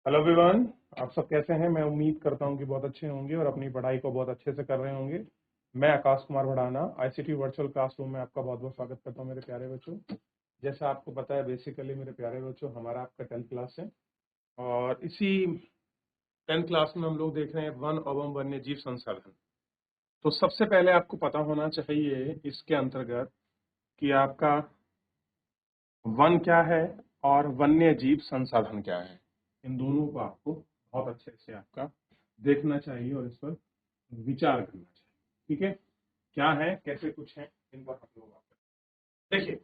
Hello everyone. आप सब कैसे हैं? मैं उम्मीद करता हूं कि बहुत अच्छे होंगे और अपनी पढ़ाई को बहुत अच्छे से कर रहे होंगे। मैं Akash Kumar Bhadana ICT virtual classroom में आपका बहुत बहुत स्वागत करता हूं मेरे प्यारे बच्चों। जैसा आपको पता है, बेसिकली मेरे प्यारे बच्चों, हमारा आपका 10th क्लास है और इसी 10th क्लास में हम लोग देख रहे हैं वन एवं वन्य जीव संसाधन। तो सबसे पहले आपको पता होना चाहिए इसके अंतर्गत कि आपका वन क्या है और वन्य जीव संसाधन क्या है। इन दोनों को आपको बहुत अच्छे से आपका देखना चाहिए और इस पर विचार करना चाहिए। ठीक है, क्या है, कैसे कुछ है, इन पर हम लोग देखिए।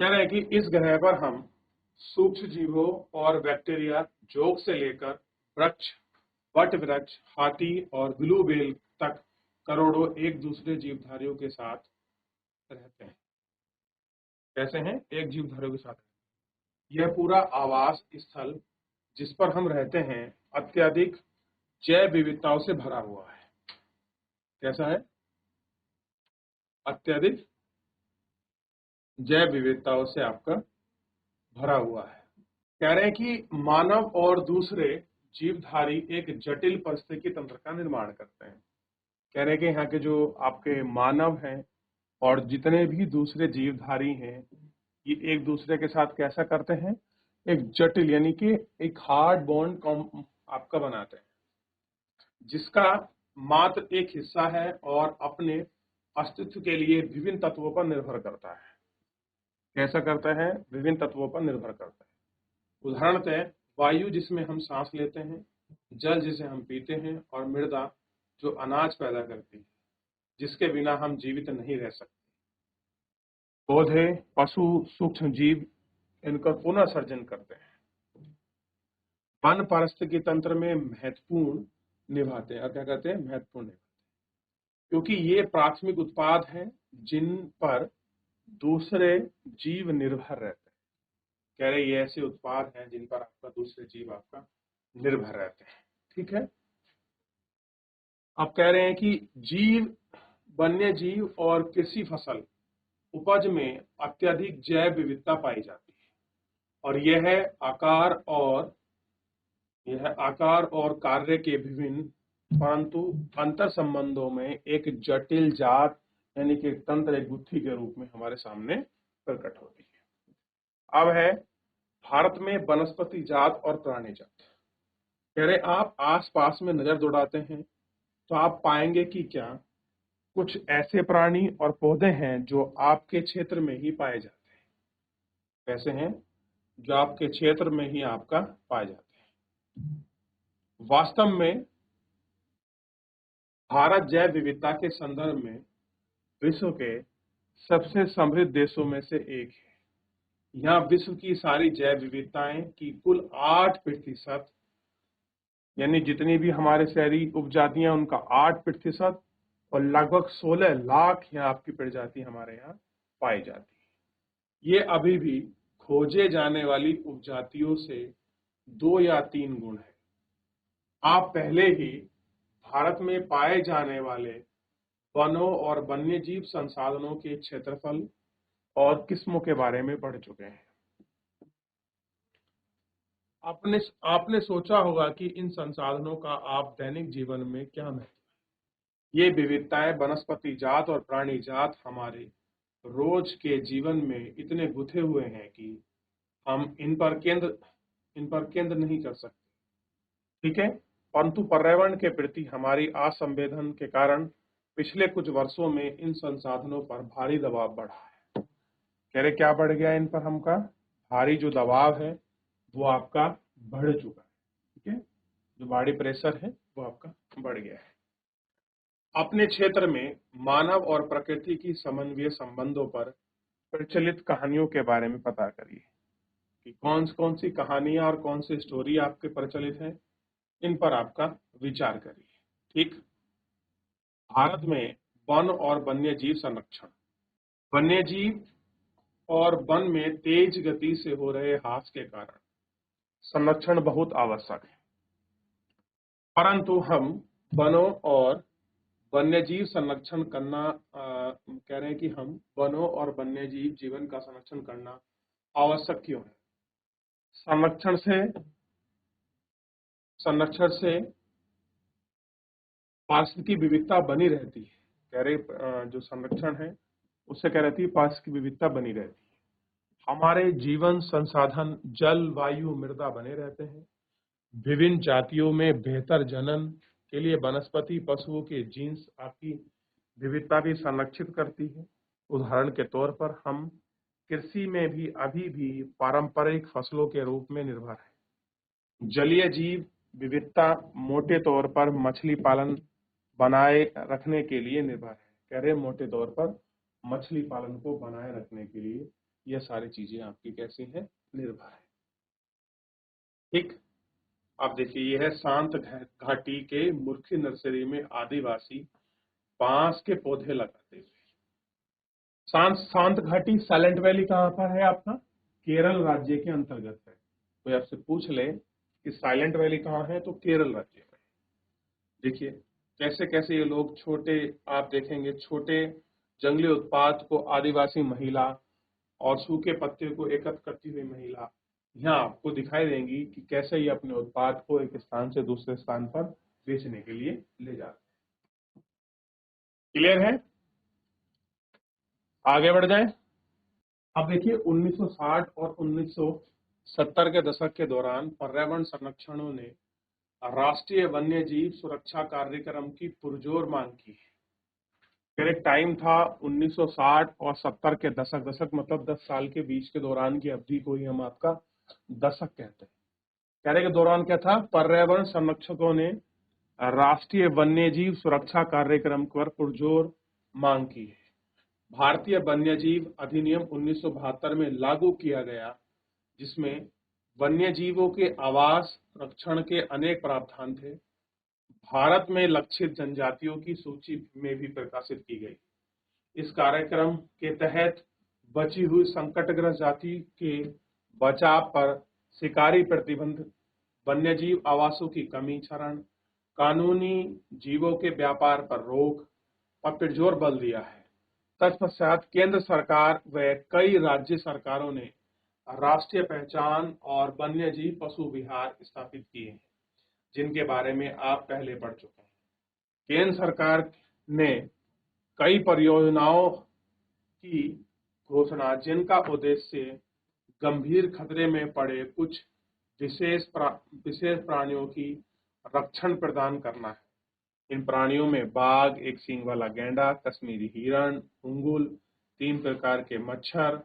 कह रहे हैं कि इस ग्रह पर हम सूक्ष्म जीवों और बैक्टीरिया, जोक से लेकर वृक्ष, वट वृक्ष, हाथी और ब्लू व्हेल तक करोड़ों एक दूसरे जीवधारियों के साथ रहते हैं। कैसे हैं? एक जीवधारियों के साथ। यह पूरा आवास स्थल जिस पर हम रहते हैं अत्यधिक जैव विविधताओं से भरा हुआ है। कैसा है? अत्यधिक जैव विविधताओं से आपका भरा हुआ है। कह रहे हैं कि मानव और दूसरे जीवधारी एक जटिल पारिस्थितिकी तंत्र का निर्माण करते हैं। कह रहे हैं कि यहाँ के जो आपके मानव हैं और जितने भी दूसरे जीवधारी हैं, ये एक दूसरे के साथ कैसा करते हैं? एक जटिल यानी कि एक हार्ड बॉन्ड आपका बनाते हैं, जिसका मात्र एक हिस्सा है और अपने अस्तित्व के लिए विभिन्न तत्वों पर निर्भर करता है। कैसा करता है? विभिन्न तत्वों पर निर्भर करता है। उदाहरणतः वायु जिसमें हम सांस लेते हैं, जल जिसे हम पीते हैं और मृदा जो अनाज पैदा करती है, जिसके बिना हम जीवित नहीं रह सकते। पौधे, पशु, सूक्ष्म जीव इनका पुनः सर्जन करते हैं। वन पारिस्थितिकी तंत्र में महत्वपूर्ण निभाते हैं। और क्या कहते हैं? महत्वपूर्ण निभाते हैं, क्योंकि ये प्राथमिक उत्पाद हैं जिन पर दूसरे जीव निर्भर रहते हैं। कह रहे ये ऐसे उत्पाद हैं जिन पर आपका दूसरे जीव आपका निर्भर रहते हैं। ठीक है। अब कह रहे हैं कि जीव, वन्य जीव और कृषि फसल उपज में अत्यधिक जैव विविधता पाई जाती है और यह आकार और कार्य के विभिन्न परंतु अंतर संबंधों में एक जटिल जात यानी कि तंत्र, एक गुत्थी के रूप में हमारे सामने प्रकट होती है। अब है भारत में वनस्पति जात और प्राणी जात। कह रहे आप आसपास में नजर दौड़ाते हैं तो आप पाएंगे कि क्या कुछ ऐसे प्राणी और पौधे हैं जो आपके क्षेत्र में ही पाए जाते हैं। कैसे हैं? जो आपके क्षेत्र में ही आपका पाए जाते हैं। वास्तव में भारत जैव विविधता के संदर्भ में विश्व के सबसे समृद्ध देशों में से एक है। यहाँ विश्व की सारी जैव विविधताएं की कुल 8% यानी जितनी भी हमारे शहरी उपजातियां उनका 8% और लगभग 16 लाख यहाँ आपकी प्रजाति हमारे यहाँ पाई जाती है। ये अभी भी खोजे जाने वाली उपजातियों से 2 या 3 गुण है। आप पहले ही भारत में पाए जाने वाले वनों और वन्यजीव संसाधनों के क्षेत्रफल और किस्मों के बारे में पढ़ चुके हैं। आपने सोचा होगा कि इन संसाधनों का आप दैनिक जीवन में क्या महत्व है। ये विविधताएं वनस्पति जात और प्राणी जात हमारे रोज के जीवन में इतने गुथे हुए हैं कि हम इन पर केंद्र नहीं कर सकते। ठीक है, परंतु पर्यावरण के प्रति हमारी असंवेदन के कारण पिछले कुछ वर्षों में इन संसाधनों पर भारी दबाव बढ़ा है। कह रहे क्या बढ़ गया इन पर? हमका भारी जो दबाव है वो आपका बढ़ चुका है। ठीक है, जो बॉडी प्रेशर है वो आपका बढ़ गया है। अपने क्षेत्र में मानव और प्रकृति की समन्वय संबंधों पर प्रचलित कहानियों के बारे में पता करिए कि कौन सी कहानियां और कौन सी स्टोरी आपके प्रचलित है, इन पर आपका विचार करिए। ठीक, भारत में वन और वन्यजीव संरक्षण। वन्यजीव और वन में तेज गति से हो रहे ह्रास के कारण संरक्षण बहुत आवश्यक है, परंतु हम वनों और वन्यजीव संरक्षण करना कह रहे हैं कि हम वनों और वन्यजीव जीवन का संरक्षण करना आवश्यक क्यों है। संरक्षण से पारिस्थितिक विविधता बनी रहती है। कह रहे जो संरक्षण है उससे क्या रहती है, पारिस्थितिक विविधता बनी रहती है। हमारे जीवन संसाधन जल, वायु, मृदा बने रहते हैं। विभिन्न जातियों में बेहतर जनन के लिए वनस्पति पशुओं के जीन्स आपकी विविधता भी संरक्षित करती है। उदाहरण के तौर पर हम कृषि में भी अभी भी पारंपरिक फसलों के रूप में निर्भर है। जलीय जीव विविधता मोटे तौर पर मछली पालन बनाए रखने के लिए निर्भर है। कह रहे मोटे तौर पर मछली पालन को बनाए रखने के लिए यह सारी चीजें आपकी कैसी हैं, निर्भर है। ठीक, अब देखिए यह है शांत घाटी के मुर्खी नर्सरी में आदिवासी बांस के पौधे लगाते हुए। शांत घाटी साइलेंट वैली कहाँ पर है आपका, केरल राज्य के अंतर्गत है। कोई आपसे पूछ ले कि साइलेंट वैली कहाँ है, तो केरल राज्य में। देखिए कैसे कैसे ये लोग छोटे, आप देखेंगे छोटे जंगली उत्पाद को आदिवासी महिला और सूखे पत्ते को एकत्र करती हुई महिला यहाँ आपको दिखाई देंगी कि कैसे ये अपने उत्पाद को एक स्थान से दूसरे स्थान पर बेचने के लिए ले जाते हैं। क्लियर है, आगे बढ़ जाए। अब देखिए 1960 और 1970 के दशक के दौरान पर्यावरण संरक्षणों ने राष्ट्रीय वन्य जीव सुरक्षा कार्यक्रम की पुरजोर मांग की है। फिर एक टाइम था 1960 और 70 के दशक मतलब 10 साल के बीच के दौरान की अवधि को ही हम आपका दशक कहते हैं। कहने के दौरान क्या था, पर्यावरण संरक्षकों ने राष्ट्रीय वन्यजीव सुरक्षा कार्यक्रम पर पुरजोर मांग की है। भारतीय वन्यजीव अधिनियम 1972 में लागू किया गया, जिसमें वन्यजीवों के आवास रक्षण के अनेक प्रावधान थे। भारत में लक्षित जनजातियों की सूची में भी प्रकाशित की गई। इस कार्यक्रम के तहत बची हुई संकटग्रस्त जाति के बचाव पर शिकारी प्रतिबंध, वन्यजीव आवासों की कमी, क्षरण, कानूनी जीवों के व्यापार पर रोक पर पुरजोर बल दिया है। तत्पश्चात केंद्र सरकार व कई राज्य सरकारों ने राष्ट्रीय पहचान और वन्यजीव पशु विहार स्थापित किए हैं, जिनके बारे में आप पहले पढ़ चुके हैं। केंद्र सरकार ने कई परियोजनाओं की घोषणा, जिनका उद्देश्य गंभीर खतरे में पड़े कुछ विशेष प्राणियों की रक्षण प्रदान करना है। इन प्राणियों में बाघ, एक सींग वाला गैंडा, कश्मीरी हिरण, हुंगुल, 3 प्रकार के मच्छर,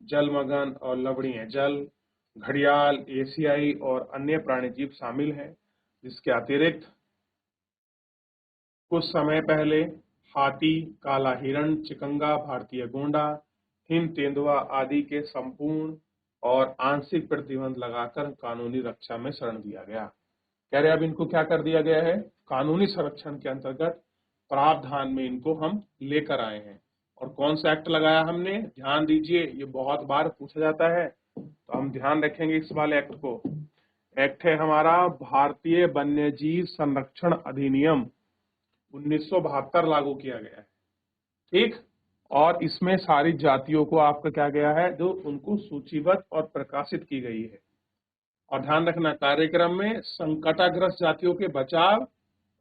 जलमग्न और लवणीय जल, घड़ियाल, एशियाई और अन्य प्राणीजीव शामिल हैं। जिसके अतिरिक्त कुछ समय पहले हाथी, काला हिरण, चिकंगा, भारतीय गोंडा, हिम तेंदुआ आदि के संपूर्ण और आंशिक प्रतिबंध लगाकर कानूनी रक्षा में शरण दिया गया। कह रहे अब इनको क्या कर दिया गया है, कानूनी संरक्षण के अंतर्गत प्रावधान में इनको हम लेकर आए हैं। और कौन सा एक्ट लगाया हमने, ध्यान दीजिए, ये बहुत बार पूछा जाता है, तो हम ध्यान रखेंगे इस वाले एक्ट को। एक्ट है हमारा भारतीय वन्यजीव संरक्षण अधिनियम 1972 लागू किया गया है। ठीक, और इसमें सारी जातियों को आपका क्या गया है, जो उनको सूचीबद्ध और प्रकाशित की गई है। और ध्यान रखना, कार्यक्रम में संकटाग्रस्त जातियों के बचाव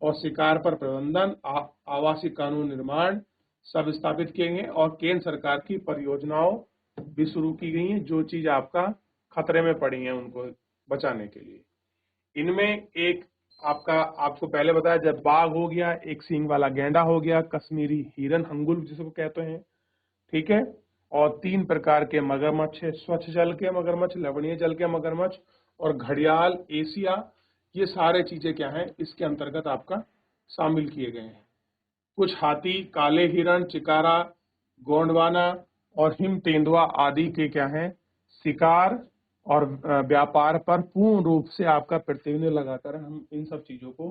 और शिकार पर प्रबंधन, आवासीय कानून निर्माण सब स्थापित किए गए और केंद्र सरकार की परियोजनाओं भी शुरू की गई हैं, जो चीज आपका खतरे में पड़ी है उनको बचाने के लिए। इनमें एक आपको पहले बताया, जब बाघ हो गया, एक सींग वाला गैंडा हो गया, कश्मीरी हिरन, हंगुल जिसको कहते हैं, ठीक है, और 3 प्रकार के मगरमच्छ है, स्वच्छ जल के मगरमच्छ, लवणीय जल के मगरमच्छ और घड़ियाल, एशिया। ये सारे चीजें क्या हैं, इसके अंतर्गत आपका शामिल किए गए हैं। कुछ हाथी, काले हिरण, चिकारा, गोंडवाना और हिम तेंदुआ आदि के क्या हैं, शिकार और व्यापार पर पूर्ण रूप से आपका प्रतिबंध लगाकर हम इन सब चीजों को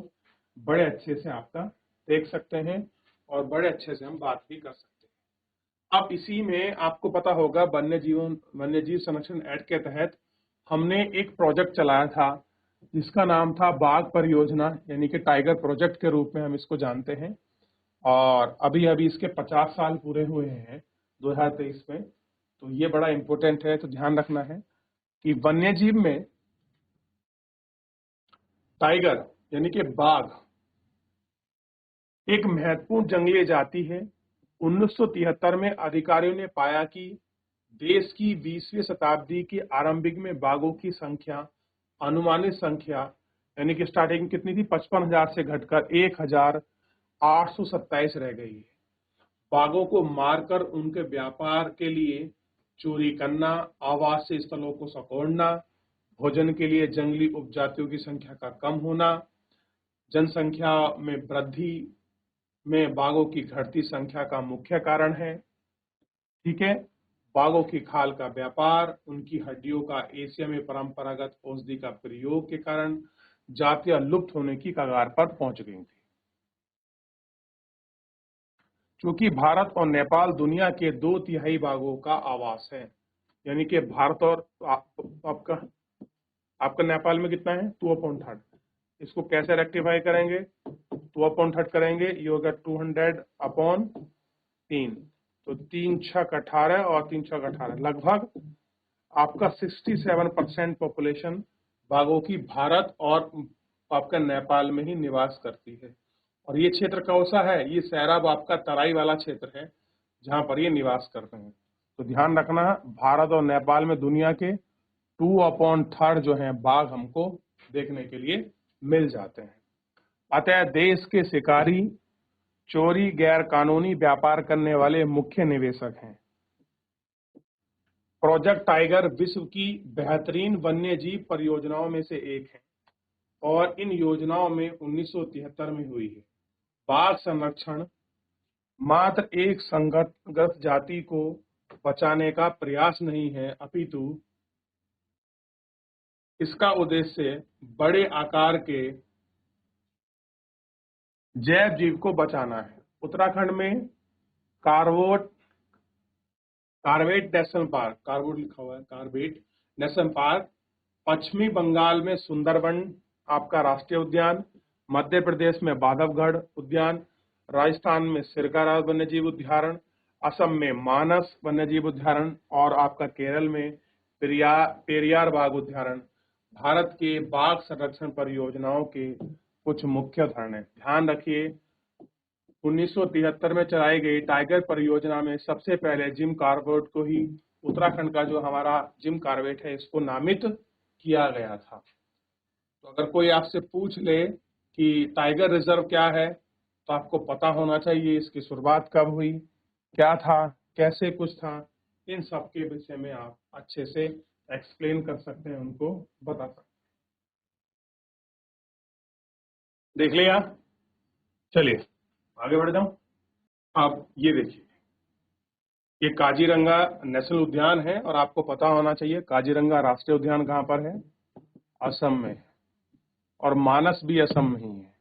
बड़े अच्छे से आपका देख सकते हैं और बड़े अच्छे से हम बात भी कर सकते हैं। अब इसी में आपको पता होगा वन्यजीव संरक्षण एक्ट के तहत हमने एक प्रोजेक्ट चलाया था, जिसका नाम था बाघ परियोजना, यानी कि टाइगर प्रोजेक्ट के रूप में हम इसको जानते हैं। और अभी अभी इसके 50 साल पूरे हुए हैं 2023 में। तो ये बड़ा इंपॉर्टेंट है, तो ध्यान रखना है कि वन्य जीव में टाइगर यानी कि बाघ एक महत्वपूर्ण जंगली जाति है। 1973 में अधिकारियों ने पाया कि देश की 20वीं शताब्दी के आरंभिक में बाघों की संख्या, अनुमानित संख्या यानी कि स्टार्टिंग कितनी थी, 55,000 से घटकर 1,827 रह गई है। बाघों को मारकर उनके व्यापार के लिए चोरी करना, आवासीय स्थलों को सिकोड़ना, भोजन के लिए जंगली उपजातियों की संख्या का कम होना, जनसंख्या में वृद्धि में बाघों की घटती संख्या का मुख्य कारण है। ठीक है, बाघों की खाल का व्यापार, उनकी हड्डियों का एशिया में परंपरागत औषधि का प्रयोग के कारण जातियां लुप्त होने की कगार पर पहुंच गई थी। क्योंकि भारत और नेपाल दुनिया के 2/3 बाघों का आवास है, यानी कि भारत और आपका नेपाल में कितना है, 2/3। इसको कैसे रेक्टिफाई करेंगे, 2/3 करेंगे, ये होगा 200/3। तो 3 छक 18 और 3 छक 18, लगभग आपका 67% पॉपुलेशन बाघों की भारत और आपका नेपाल में ही निवास करती है। और ये क्षेत्र कौन सा है, ये सैराब आपका तराई वाला क्षेत्र है जहां पर ये निवास करते हैं। तो ध्यान रखना, भारत और नेपाल में दुनिया के 2/3 जो हैं बाघ हमको देखने के लिए मिल जाते हैं। अतः देश के शिकारी चोरी, गैर कानूनी व्यापार करने वाले मुख्य निवेशक हैं। प्रोजेक्ट टाइगर विश्व की बेहतरीन वन्यजीव परियोजनाओं में से एक है और इन योजनाओं में 1973 में हुई है। बाघ संरक्षण मात्र एक संकटग्रस्त जाति को बचाने का प्रयास नहीं है, अपितु इसका उद्देश्य बड़े आकार के जैव जीव को बचाना है। उत्तराखंड में कार्बेट नेशनल पार्क, कार्बेट लिखा हुआ है, कार्बेट नेशनल पार्क, पश्चिमी बंगाल में सुंदरबन आपका राष्ट्रीय उद्यान, मध्य प्रदेश में बांधवगढ़ उद्यान, राजस्थान में सिरका वन्यजीव उद्यान, असम में मानस वन्यजीव उद्यान और आपका केरल में पेरियार बाघ उद्यान भारत के बाघ संरक्षण परियोजनाओं के कुछ मुख्य उदाहरण हैं। ध्यान रखिए, 1973 में चलाई गई टाइगर परियोजना में सबसे पहले जिम कॉर्बेट को ही, उत्तराखंड का जो हमारा जिम कॉर्बेट है, इसको नामित किया गया था। तो अगर कोई आपसे पूछ ले कि टाइगर रिजर्व क्या है, तो आपको पता होना चाहिए इसकी शुरुआत कब हुई, क्या था, कैसे कुछ था, इन सब के विषय में आप अच्छे से एक्सप्लेन कर सकते हैं, उनको बता सकते हैं। देख लिया, चलिए आगे बढ़ जाऊं। अब ये देखिए, ये काजीरंगा नेशनल उद्यान है और आपको पता होना चाहिए काजीरंगा राष्ट्रीय उद्यान कहां पर है, असम में है, और मानस भी असम में ही है।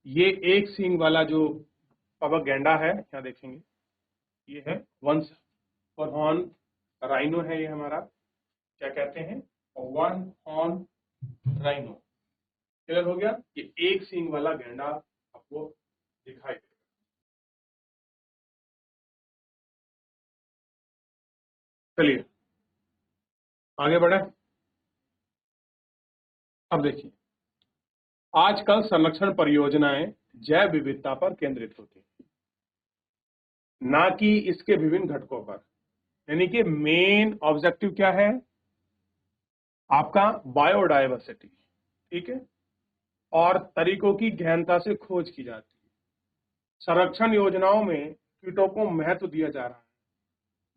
ये एक सींग वाला जो पवक गैंडा है, यहाँ देखेंगे, ये है वंस और हॉर्न राइनो है, ये हमारा क्या कहते हैं, वन हॉर्न राइनो। क्लियर हो गया, ये एक सींग वाला गैंडा आपको दिखाई देगा। चलिए आगे बढ़े। अब देखिए, आजकल संरक्षण परियोजनाएं जैव विविधता पर केंद्रित होती हैं, ना कि इसके विभिन्न घटकों पर। यानी कि मेन ऑब्जेक्टिव क्या है आपका, बायोडायवर्सिटी। ठीक है, और तरीकों की गहनता से खोज की जाती है। संरक्षण योजनाओं में कीटों को महत्व दिया जा रहा है।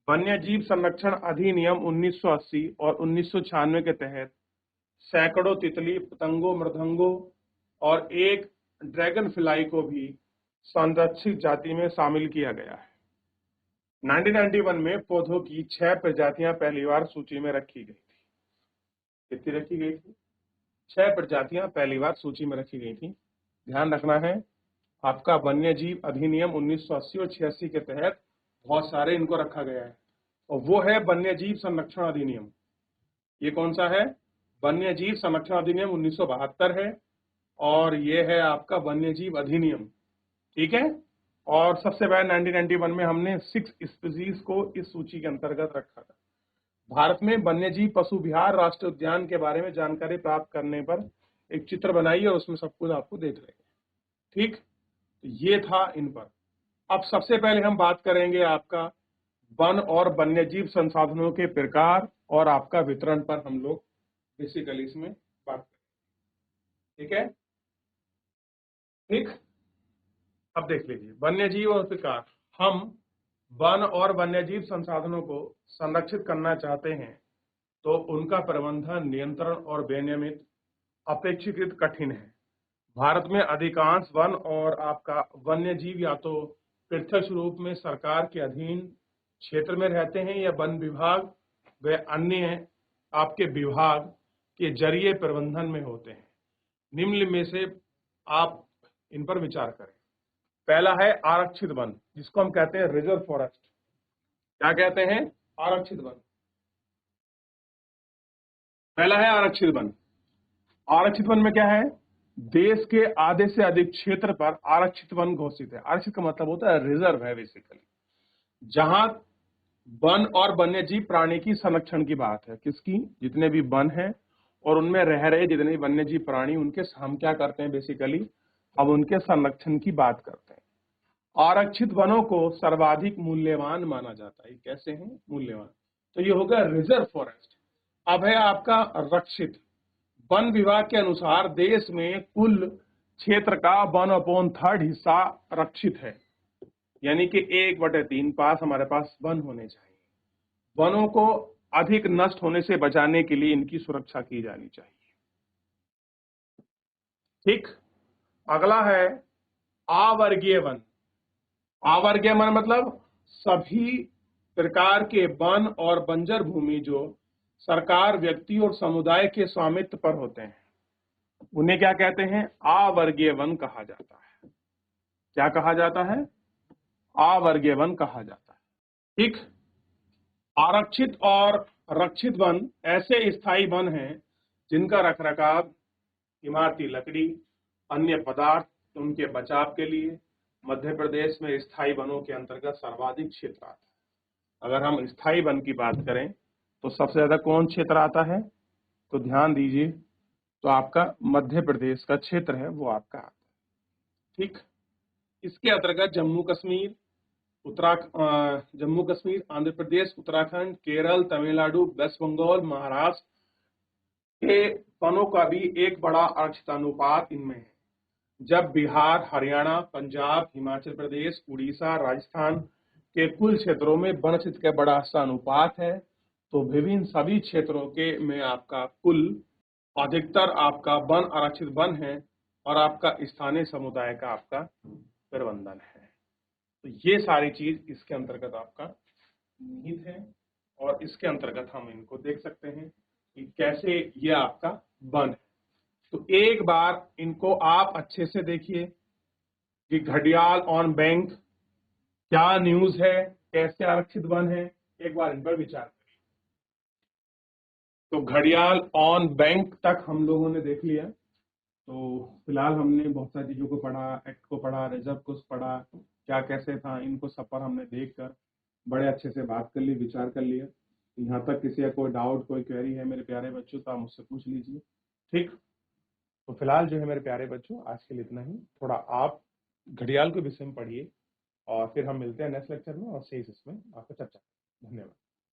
वन्यजीव संरक्षण अधिनियम 1980 और 1996 के तहत सैकड़ों तितली, पतंगों, मृदंगों और एक ड्रैगन फ्लाई को भी संरक्षित जाति में शामिल किया गया है। 1991 में पौधों की 6 प्रजातियां पहली बार सूची में रखी गई थी। कितनी रखी गई थी, 6 प्रजातियां पहली बार सूची में रखी गई थी। ध्यान रखना है, आपका वन्यजीव अधिनियम 1980 और 86 के तहत बहुत सारे इनको रखा गया है, और वो है वन्यजीव संरक्षण अधिनियम। ये कौन सा है, वन्यजीव संरक्षण अधिनियम 1972 है, और ये है आपका वन्यजीव अधिनियम। ठीक है, और सबसे पहले 1991 में हमने 6 स्पीसीज को इस सूची के अंतर्गत रखा था। भारत में वन्यजीव पशु विहार राष्ट्रीय उद्यान के बारे में जानकारी प्राप्त करने पर एक चित्र बनाइए और उसमें सब कुछ आपको देख लेंगे। ठीक, तो ये था इन पर। अब सबसे पहले हम बात करेंगे आपका वन और वन्यजीव संसाधनों के प्रकार और आपका वितरण पर हम लोग बेसिकली इसमें बात करेंगे। ठीक है, ठीक। अब देख लीजिए वन्यजीव और प्रकार। हम वन और वन्यजीव संसाधनों को संरक्षित करना चाहते हैं तो उनका प्रबंधन, नियंत्रण और विनियमित अपेक्षाकृत कठिन है। भारत में अधिकांश वन और आपका वन्यजीव या तो प्रत्यक्ष रूप में सरकार के अधीन क्षेत्र में रहते हैं या वन विभाग व अन्य आपके विभाग के जरिए प्रबंधन में होते हैं। निम्न में से आप इन पर विचार करें। पहला है आरक्षित वन, जिसको हम कहते हैं रिजर्व फॉरेस्ट। क्या कहते हैं? आरक्षित वन। पहला है आरक्षित वन। आरक्षित वन में क्या है? देश के आधे से अधिक क्षेत्र पर आरक्षित वन घोषित है। आरक्षित का मतलब होता है रिजर्व है बेसिकली, जहां वन और वन्यजीव प्राणी की संरक्षण की बात है। किसकी? जितने भी वन हैं और उनमें रह रहे जितने भी वन्यजीव प्राणी, उनके हम क्या करते हैं बेसिकली, अब उनके संरक्षण की बात करते हैं। आरक्षित वनों को सर्वाधिक मूल्यवान माना जाता है। कैसे हैं मूल्यवान? तो ये होगा रिजर्व फॉरेस्ट। अब है आपका रक्षित। वन विभाग के अनुसार देश में कुल क्षेत्र का 1/3 हिस्सा रक्षित है, यानी कि 1/3 पास हमारे पास वन होने चाहिए। वनों को अधिक नष्ट होने से बचाने के लिए इनकी सुरक्षा की जानी चाहिए। ठीक। अगला है आवर्गीय वन। आवर्गीय वन मतलब सभी प्रकार के वन और बंजर भूमि जो सरकार, व्यक्ति और समुदाय के स्वामित्व पर होते हैं, उन्हें क्या कहते हैं? आवर्गीय वन कहा जाता है। क्या कहा जाता है? आवर्गीय वन कहा जाता है। ठीक। आरक्षित और रक्षित वन ऐसे स्थायी वन हैं जिनका रखरखाव इमारती लकड़ी, अन्य पदार्थ उनके बचाव के लिए मध्य प्रदेश में स्थायी वनों के अंतर्गत सर्वाधिक क्षेत्र आता है। अगर हम स्थायी वन की बात करें तो सबसे ज्यादा कौन क्षेत्र आता है? तो ध्यान दीजिए, तो आपका मध्य प्रदेश का क्षेत्र है वो आपका आता है। ठीक। इसके अंतर्गत जम्मू कश्मीर, जम्मू कश्मीर, आंध्र प्रदेश, उत्तराखंड, केरल, तमिलनाडु, वेस्ट बंगाल, महाराष्ट्र के वनों का भी एक बड़ा आरक्षित अनुपात इनमें है। जब बिहार, हरियाणा, पंजाब, हिमाचल प्रदेश, उड़ीसा, राजस्थान के कुल क्षेत्रों में वन क्षेत्र का बड़ा सा अनुपात है, तो विभिन्न सभी क्षेत्रों के में आपका कुल अधिकतर आपका वन आरक्षित वन है और आपका स्थानीय समुदाय का आपका प्रबंधन है। तो ये सारी चीज इसके अंतर्गत आपका निहित है और इसके अंतर्गत हम इनको देख सकते हैं कि कैसे ये आपका वन है। तो एक बार इनको आप अच्छे से देखिए कि घड़ियाल ऑन बैंक क्या न्यूज है, कैसे आरक्षित वन है, एक बार इन पर विचार करिए। तो घड़ियाल ऑन बैंक तक हम लोगों ने देख लिया। तो फिलहाल हमने बहुत सारी चीजों को पढ़ा, एक्ट को पढ़ा, रिजर्व को पढ़ा, क्या कैसे था, इनको सब पर हमने देखकर बड़े अच्छे से बात कर ली, विचार कर लिया। यहाँ तक किसी का कोई डाउट, कोई क्वेरी है मेरे प्यारे बच्चों तो आप मुझसे पूछ लीजिए। ठीक। तो फिलहाल जो है मेरे प्यारे बच्चों, आज के लिए इतना ही। थोड़ा आप घड़ियाल के विषय में पढ़िए और फिर हम मिलते हैं नेक्स्ट लेक्चर में और शेष इसमें आपको चर्चा। धन्यवाद।